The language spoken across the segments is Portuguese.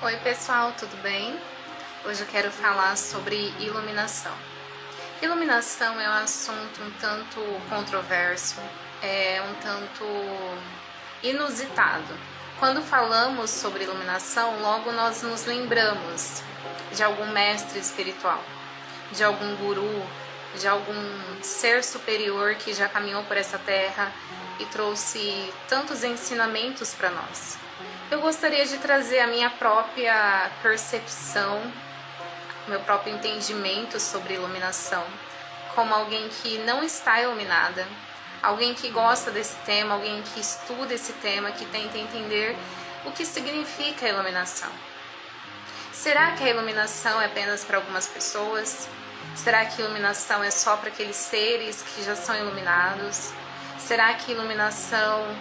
Oi pessoal, tudo bem? Hoje eu quero falar sobre iluminação. Iluminação é um assunto um tanto controverso, é um tanto inusitado. Quando falamos sobre iluminação, logo nós nos lembramos de algum mestre espiritual, de algum guru, de algum ser superior que já caminhou por essa terra e trouxe tantos ensinamentos para nós. Eu gostaria de trazer a minha própria percepção, meu próprio entendimento sobre iluminação, como alguém que não está iluminada, alguém que gosta desse tema, alguém que estuda esse tema, que tenta entender o que significa a iluminação. Será que a iluminação é apenas para algumas pessoas? Será que a iluminação é só para aqueles seres que já são iluminados? Será que iluminação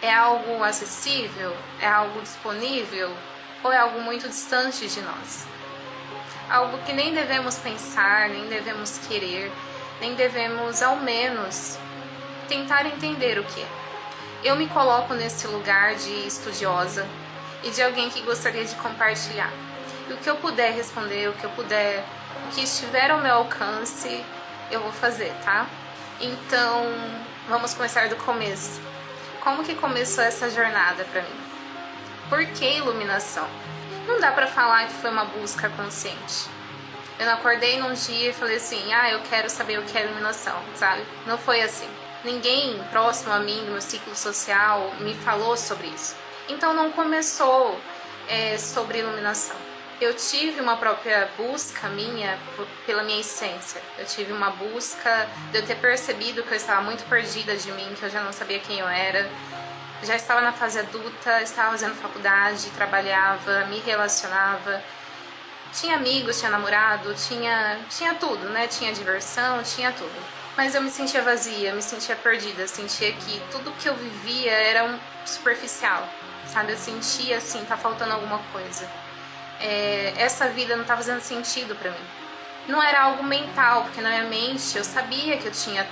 é algo acessível? É algo disponível? Ou é algo muito distante de nós? Algo que nem devemos pensar, nem devemos querer, nem devemos, ao menos, tentar entender o que é. Eu me coloco nesse lugar de estudiosa e de alguém que gostaria de compartilhar. E o que eu puder responder, o que estiver ao meu alcance, eu vou fazer, tá? Então, vamos começar do começo. Como que começou essa jornada para mim? Por que iluminação? Não dá para falar que foi uma busca consciente. Eu não acordei num dia e falei assim, eu quero saber o que é iluminação, sabe? Não foi assim. Ninguém próximo a mim, do meu ciclo social, me falou sobre isso. Então não começou sobre iluminação. Eu tive uma própria busca minha pela minha essência. Eu tive uma busca de eu ter percebido que eu estava muito perdida de mim, que eu já não sabia quem eu era. Já estava na fase adulta, estava fazendo faculdade, trabalhava, me relacionava. Tinha amigos, tinha namorado, tinha tudo, né? Tinha diversão, tinha tudo. Mas eu me sentia vazia, me sentia perdida, sentia que tudo que eu vivia era superficial, sabe? Eu sentia assim, tá faltando alguma coisa. Essa vida não tá fazendo sentido pra mim. Não era algo mental, porque na minha mente eu sabia que eu tinha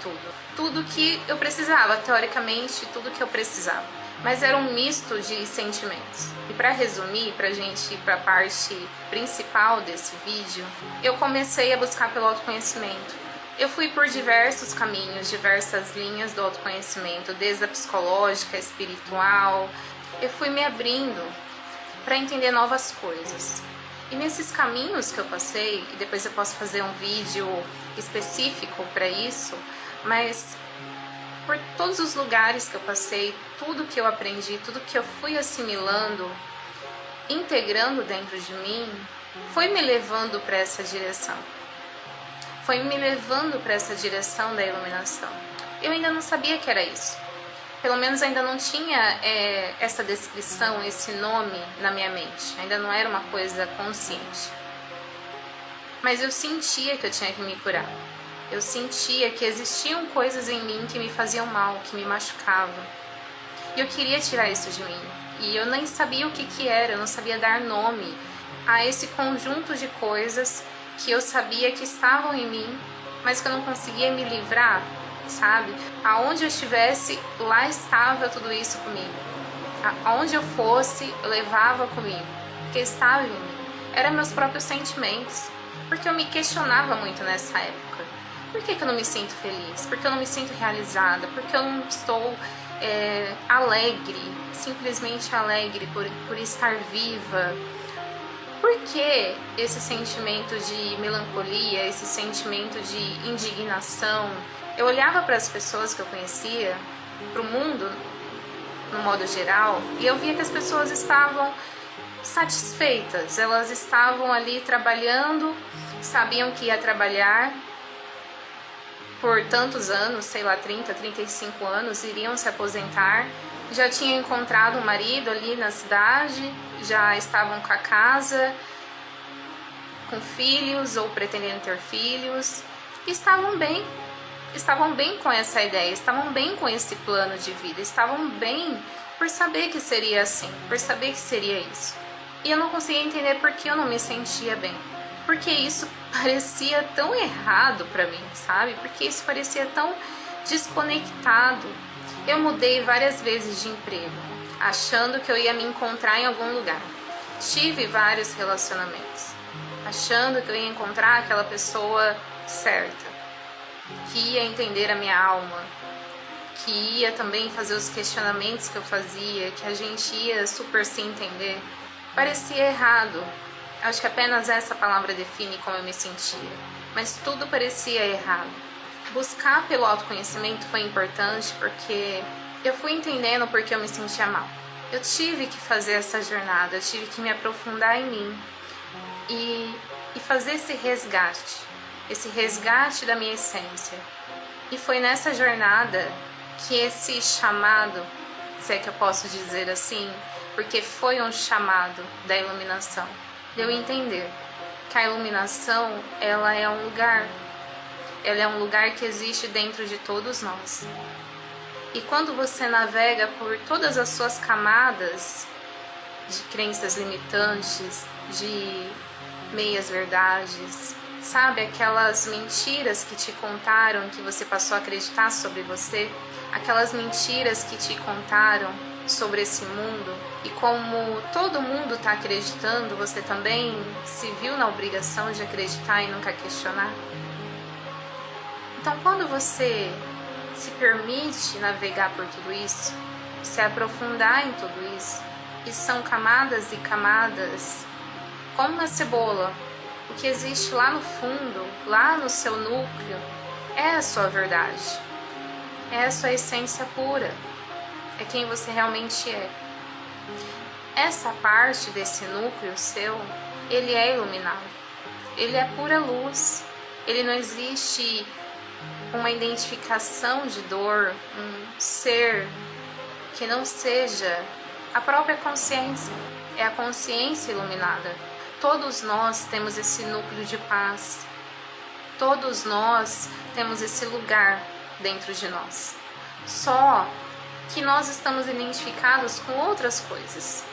tudo que eu precisava, teoricamente, tudo que eu precisava. Mas era um misto de sentimentos. E para resumir, pra gente ir pra parte principal desse vídeo, eu comecei a buscar pelo autoconhecimento. Eu fui por diversos caminhos, diversas linhas do autoconhecimento, desde a psicológica, a espiritual. Eu fui me abrindo para entender novas coisas. E nesses caminhos que eu passei, e depois eu posso fazer um vídeo específico para isso, mas por todos os lugares que eu passei, tudo que eu aprendi, tudo que eu fui assimilando, integrando dentro de mim, foi me levando para essa direção. Foi me levando para essa direção da iluminação. Eu ainda não sabia que era isso. Pelo menos ainda não tinha essa descrição, esse nome na minha mente. Ainda não era uma coisa consciente. Mas eu sentia que eu tinha que me curar. Eu sentia que existiam coisas em mim que me faziam mal, que me machucavam. E eu queria tirar isso de mim. E eu nem sabia o que era, eu não sabia dar nome a esse conjunto de coisas que eu sabia que estavam em mim, mas que eu não conseguia me livrar. Sabe? Aonde eu estivesse, lá estava tudo isso comigo. Aonde eu fosse, eu levava comigo, porque estava em mim. Eram meus próprios sentimentos, porque eu me questionava muito nessa época. Por que eu não me sinto feliz? Por que eu não me sinto realizada? Por que eu não estou alegre, simplesmente alegre por estar viva? Por que esse sentimento de melancolia, esse sentimento de indignação? Eu olhava para as pessoas que eu conhecia, para o mundo, no modo geral, e eu via que as pessoas estavam satisfeitas, elas estavam ali trabalhando, sabiam que ia trabalhar por tantos anos, sei lá, 30, 35 anos, iriam se aposentar, já tinham encontrado um marido ali na cidade, já estavam com a casa, com filhos ou pretendendo ter filhos, e estavam bem com essa ideia, estavam bem com esse plano de vida, estavam bem por saber que seria assim, por saber que seria isso. E eu não conseguia entender por que eu não me sentia bem, porque isso parecia tão errado pra mim, sabe? Porque isso parecia tão desconectado. Eu mudei várias vezes de emprego, achando que eu ia me encontrar em algum lugar. tive vários relacionamentos, achando que eu ia encontrar aquela pessoa certa, que ia entender a minha alma, que ia também fazer os questionamentos que eu fazia, que a gente ia super se entender. Parecia errado. Acho que apenas essa palavra define como eu me sentia. Mas tudo parecia errado. Buscar pelo autoconhecimento foi importante porque eu fui entendendo porque eu me sentia mal. Eu tive que fazer essa jornada, eu tive que me aprofundar em mim e fazer esse resgate da minha essência. E foi nessa jornada que esse chamado, se é que eu posso dizer assim, porque foi um chamado da iluminação, de eu entender que a iluminação, ela é um lugar que existe dentro de todos nós. E quando você navega por todas as suas camadas de crenças limitantes, de meias verdades, sabe, aquelas mentiras que te contaram, que você passou a acreditar sobre você, aquelas mentiras que te contaram sobre esse mundo, e como todo mundo está acreditando, você também se viu na obrigação de acreditar e nunca questionar. Então, quando você se permite navegar por tudo isso, se aprofundar em tudo isso, e são camadas e camadas, como uma cebola, o que existe lá no fundo, lá no seu núcleo, é a sua verdade, é a sua essência pura, é quem você realmente é. Essa parte desse núcleo seu, ele é iluminado, ele é pura luz, ele não existe uma identificação de dor, um ser que não seja a própria consciência, é a consciência iluminada. Todos nós temos esse núcleo de paz, todos nós temos esse lugar dentro de nós, só que nós estamos identificados com outras coisas,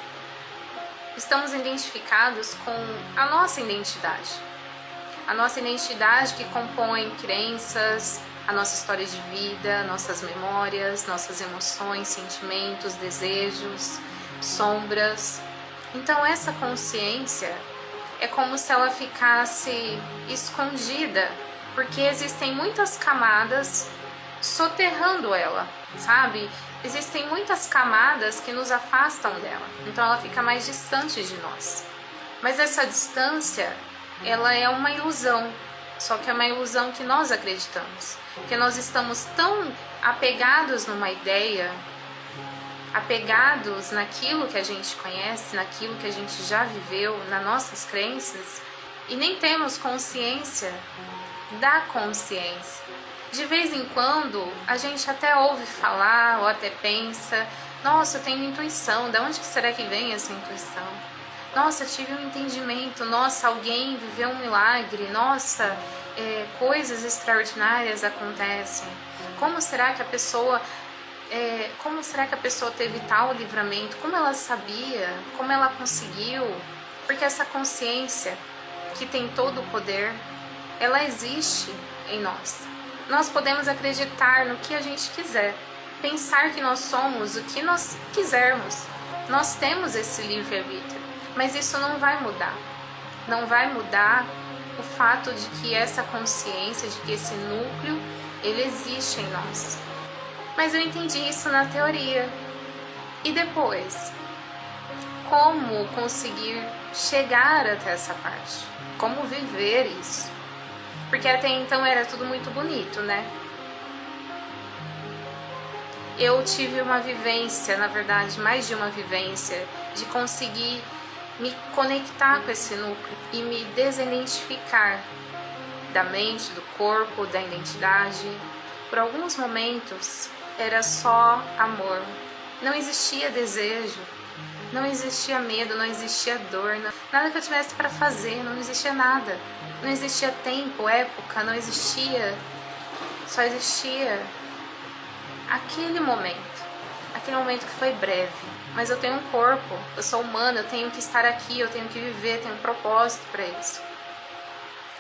estamos identificados com a nossa identidade que compõe crenças, a nossa história de vida, nossas memórias, nossas emoções, sentimentos, desejos, sombras. Então essa consciência é como se ela ficasse escondida, porque existem muitas camadas soterrando ela, sabe? Existem muitas camadas que nos afastam dela, então ela fica mais distante de nós. Mas essa distância, ela é uma ilusão, só que é uma ilusão que nós acreditamos, porque nós estamos tão apegados numa ideia, apegados naquilo que a gente conhece, naquilo que a gente já viveu, nas nossas crenças, e nem temos consciência da consciência. De vez em quando, a gente até ouve falar ou até pensa, nossa, eu tenho intuição, de onde que será que vem essa intuição? Nossa, eu tive um entendimento, nossa, alguém viveu um milagre, nossa, coisas extraordinárias acontecem. Como será que a pessoa teve tal livramento? Como ela sabia? Como ela conseguiu? Porque essa consciência que tem todo o poder, ela existe em nós. Nós podemos acreditar no que a gente quiser, pensar que nós somos o que nós quisermos. Nós temos esse livre-arbítrio, mas isso não vai mudar. Não vai mudar o fato de que essa consciência, de que esse núcleo, ele existe em nós. Mas eu entendi isso na teoria. E depois? Como conseguir chegar até essa parte? Como viver isso? Porque até então era tudo muito bonito, né? Eu tive uma vivência, na verdade, mais de uma vivência, de conseguir me conectar com esse núcleo e me desidentificar da mente, do corpo, da identidade. Por alguns momentos era só amor, não existia desejo, não existia medo, não existia dor, nada que eu tivesse para fazer, não existia nada, não existia tempo, época, não existia, só existia aquele momento que foi breve. Mas eu tenho um corpo, eu sou humana, eu tenho que estar aqui, eu tenho que viver, tenho um propósito para isso.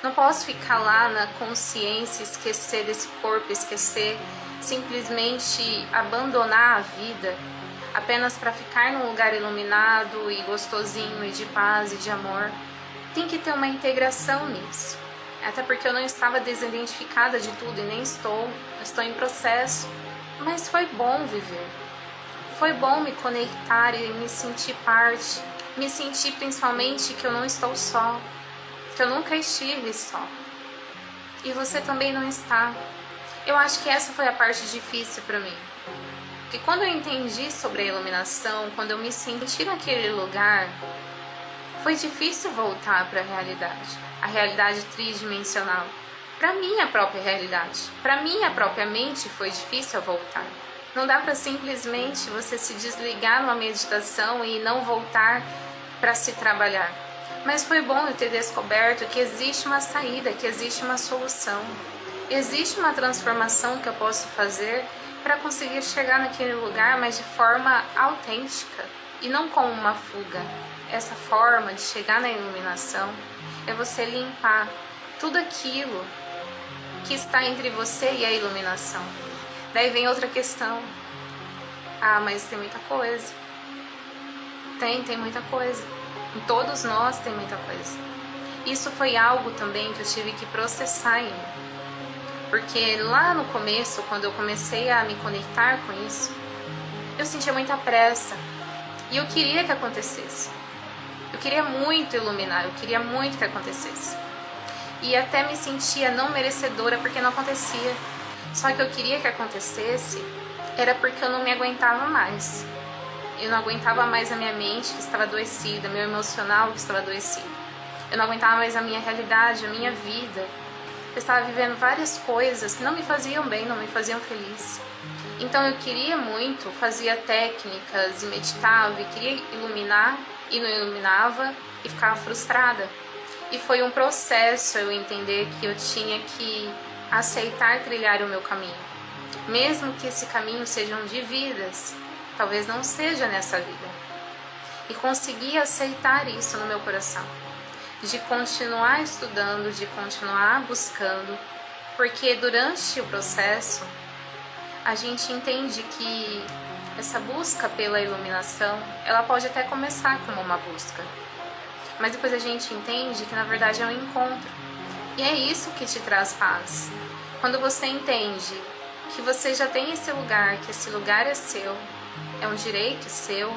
Não posso ficar lá na consciência, esquecer desse corpo, esquecer, simplesmente abandonar a vida, apenas para ficar num lugar iluminado e gostosinho e de paz e de amor. Tem que ter uma integração nisso. Até porque eu não estava desidentificada de tudo e nem estou em processo. Mas foi bom viver. Foi bom me conectar e me sentir parte. Me sentir principalmente que eu não estou só. Que eu nunca estive só. E você também não está. Eu acho que essa foi a parte difícil para mim. Porque quando eu entendi sobre a iluminação, quando eu me senti naquele lugar, foi difícil voltar para a realidade tridimensional. Para minha própria realidade, para minha própria mente foi difícil voltar. Não dá para simplesmente você se desligar numa meditação e não voltar para se trabalhar. Mas foi bom eu ter descoberto que existe uma saída, que existe uma solução. Existe uma transformação que eu posso fazer para conseguir chegar naquele lugar, mas de forma autêntica e não como uma fuga. Essa forma de chegar na iluminação é você limpar tudo aquilo que está entre você e a iluminação. Daí vem outra questão. Ah, mas tem muita coisa. Tem muita coisa. Em todos nós tem muita coisa. Isso foi algo também que eu tive que processar em mim. Porque lá no começo, quando eu comecei a me conectar com isso, eu sentia muita pressa. E eu queria que acontecesse. Eu queria muito iluminar, eu queria muito que acontecesse. E até me sentia não merecedora porque não acontecia. Só que eu queria que acontecesse, era porque eu não me aguentava mais. Eu não aguentava mais a minha mente que estava adoecida, meu emocional que estava adoecido. Eu não aguentava mais a minha realidade, a minha vida. Eu estava vivendo várias coisas que não me faziam bem, não me faziam feliz. Então eu queria muito, fazia técnicas e meditava e queria iluminar e não iluminava e ficava frustrada. E foi um processo eu entender que eu tinha que aceitar trilhar o meu caminho. Mesmo que esse caminho sejam de vidas, talvez não seja nessa vida. E conseguir aceitar isso no meu coração. De continuar estudando, de continuar buscando, porque durante o processo a gente entende que essa busca pela iluminação, ela pode até começar como uma busca, mas depois a gente entende que na verdade é um encontro, e é isso que te traz paz. Quando você entende que você já tem esse lugar, que esse lugar é seu, é um direito seu,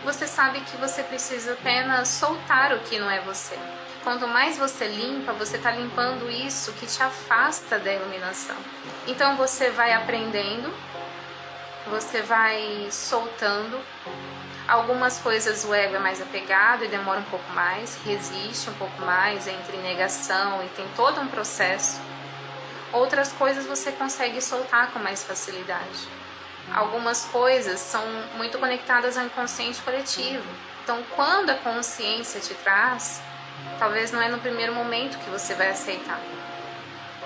você sabe que você precisa apenas soltar o que não é você. Quanto mais você limpa, você está limpando isso que te afasta da iluminação. Então você vai aprendendo, você vai soltando. Algumas coisas o ego é mais apegado e demora um pouco mais, resiste um pouco mais, entra em negação e tem todo um processo. Outras coisas você consegue soltar com mais facilidade. Algumas coisas são muito conectadas ao inconsciente coletivo. Então, quando a consciência te traz, talvez não é no primeiro momento que você vai aceitar.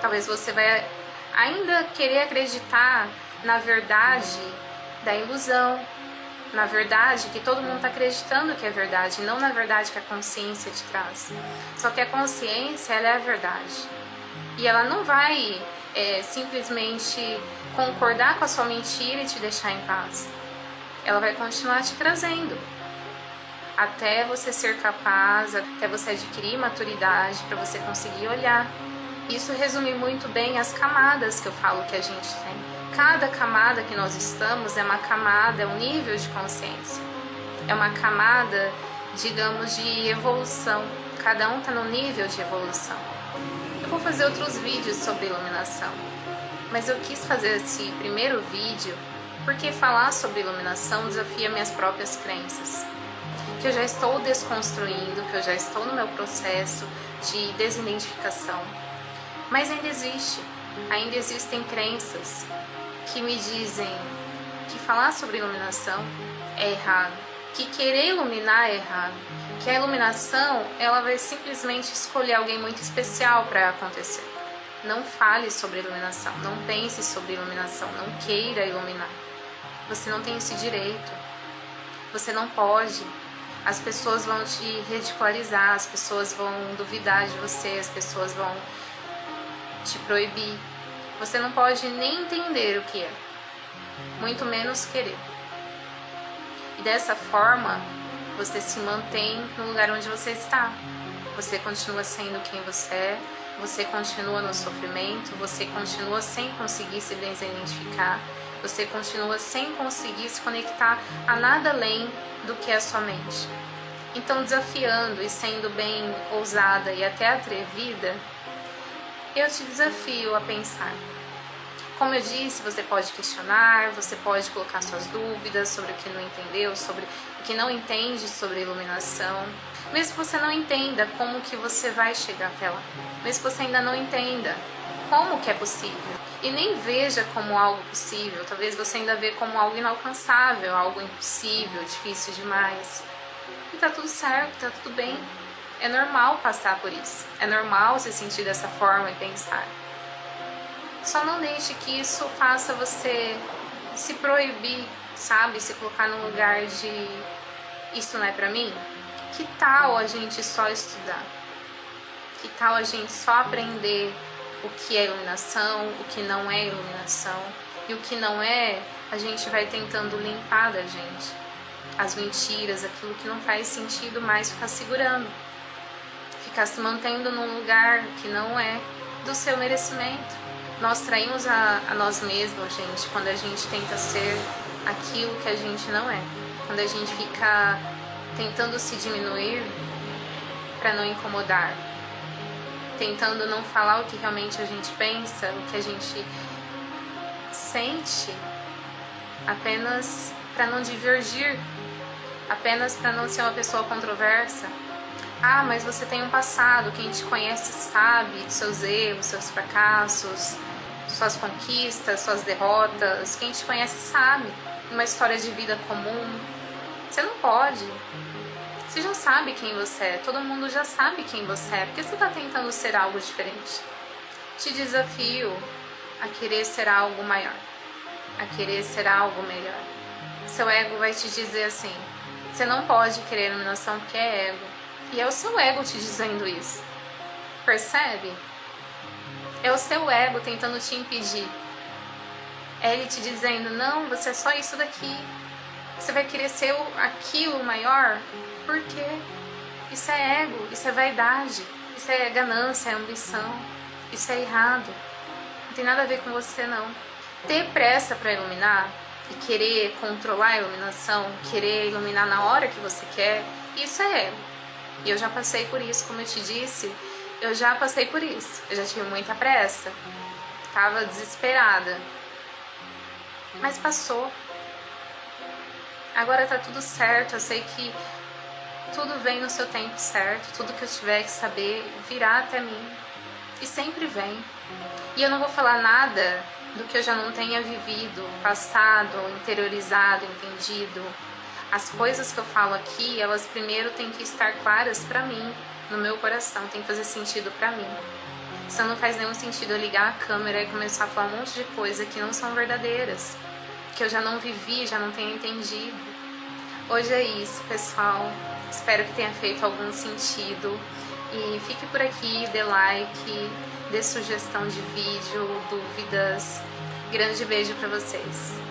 Talvez você vai ainda querer acreditar na verdade da ilusão, na verdade que todo mundo está acreditando que é verdade, não na verdade que a consciência te traz. Só que a consciência, ela é a verdade. E ela não vai simplesmente concordar com a sua mentira e te deixar em paz. Ela vai continuar te trazendo até você ser capaz, até você adquirir maturidade para você conseguir olhar. Isso resume muito bem as camadas que eu falo que a gente tem. Cada camada que nós estamos é uma camada, é um nível de consciência. É uma camada, digamos, de evolução. Cada um está no nível de evolução. Eu vou fazer outros vídeos sobre iluminação, mas eu quis fazer esse primeiro vídeo porque falar sobre iluminação desafia minhas próprias crenças, que eu já estou desconstruindo, que eu já estou no meu processo de desidentificação, mas ainda existem crenças que me dizem que falar sobre iluminação é errado, que querer iluminar é errado, que a iluminação ela vai simplesmente escolher alguém muito especial para acontecer. Não fale sobre iluminação, não pense sobre iluminação, não queira iluminar. Você não tem esse direito, você não pode. As pessoas vão te ridicularizar, as pessoas vão duvidar de você, as pessoas vão te proibir. Você não pode nem entender o que é, muito menos querer. E dessa forma, você se mantém no lugar onde você está. Você continua sendo quem você continua no sofrimento, você continua sem conseguir se desidentificar, você continua sem conseguir se conectar a nada além do que é a sua mente. Então, desafiando e sendo bem ousada e até atrevida, eu te desafio a pensar. Como eu disse, você pode questionar, você pode colocar suas dúvidas sobre o que não entendeu, sobre o que não entende sobre iluminação. Mesmo que você não entenda como que você vai chegar até lá. Mesmo que você ainda não entenda como que é possível. E nem veja como algo possível. Talvez você ainda vê como algo inalcançável, algo impossível, difícil demais. E tá tudo certo, tá tudo bem. É normal passar por isso. É normal se sentir dessa forma e pensar. Só não deixe que isso faça você se proibir, sabe? Se colocar num lugar de isso não é pra mim. Que tal a gente só estudar? Que tal a gente só aprender o que é iluminação, o que não é iluminação? E o que não é, a gente vai tentando limpar da gente. As mentiras, aquilo que não faz sentido mais ficar segurando. Ficar se mantendo num lugar que não é do seu merecimento. Nós traímos a nós mesmos, gente, quando a gente tenta ser aquilo que a gente não é. Quando a gente fica tentando se diminuir para não incomodar. Tentando não falar o que realmente a gente pensa, o que a gente sente, apenas para não divergir, apenas para não ser uma pessoa controversa. Ah, mas você tem um passado, quem te conhece sabe dos seus erros, seus fracassos, suas conquistas, suas derrotas. Quem te conhece sabe. Uma história de vida comum. Você não pode. Você já sabe quem você é. Todo mundo já sabe quem você é. Por que você está tentando ser algo diferente? Te desafio a querer ser algo maior. A querer ser algo melhor. Seu ego vai te dizer assim: você não pode querer iluminação porque é ego. E é o seu ego te dizendo isso. Percebe? É o seu ego tentando te impedir. É ele te dizendo: não, você é só isso daqui. Você vai querer ser aquilo maior? Por quê? Isso é ego, isso é vaidade, isso é ganância, é ambição. Isso é errado. Não tem nada a ver com você, não. Ter pressa para iluminar e querer controlar a iluminação, querer iluminar na hora que você quer, isso é ego. E eu já passei por isso, como eu te disse, eu já passei por isso. Eu já tive muita pressa, tava desesperada, mas passou. Agora tá tudo certo, eu sei que tudo vem no seu tempo certo, tudo que eu tiver que saber virá até mim. E sempre vem. E eu não vou falar nada do que eu já não tenha vivido, passado, interiorizado, entendido. As coisas que eu falo aqui, elas primeiro têm que estar claras pra mim, no meu coração, tem que fazer sentido pra mim. Senão não faz nenhum sentido eu ligar a câmera e começar a falar um monte de coisa que não são verdadeiras, que eu já não vivi, já não tenho entendido. Hoje é isso, pessoal. Espero que tenha feito algum sentido. E fique por aqui, dê like, dê sugestão de vídeo, dúvidas. Grande beijo pra vocês.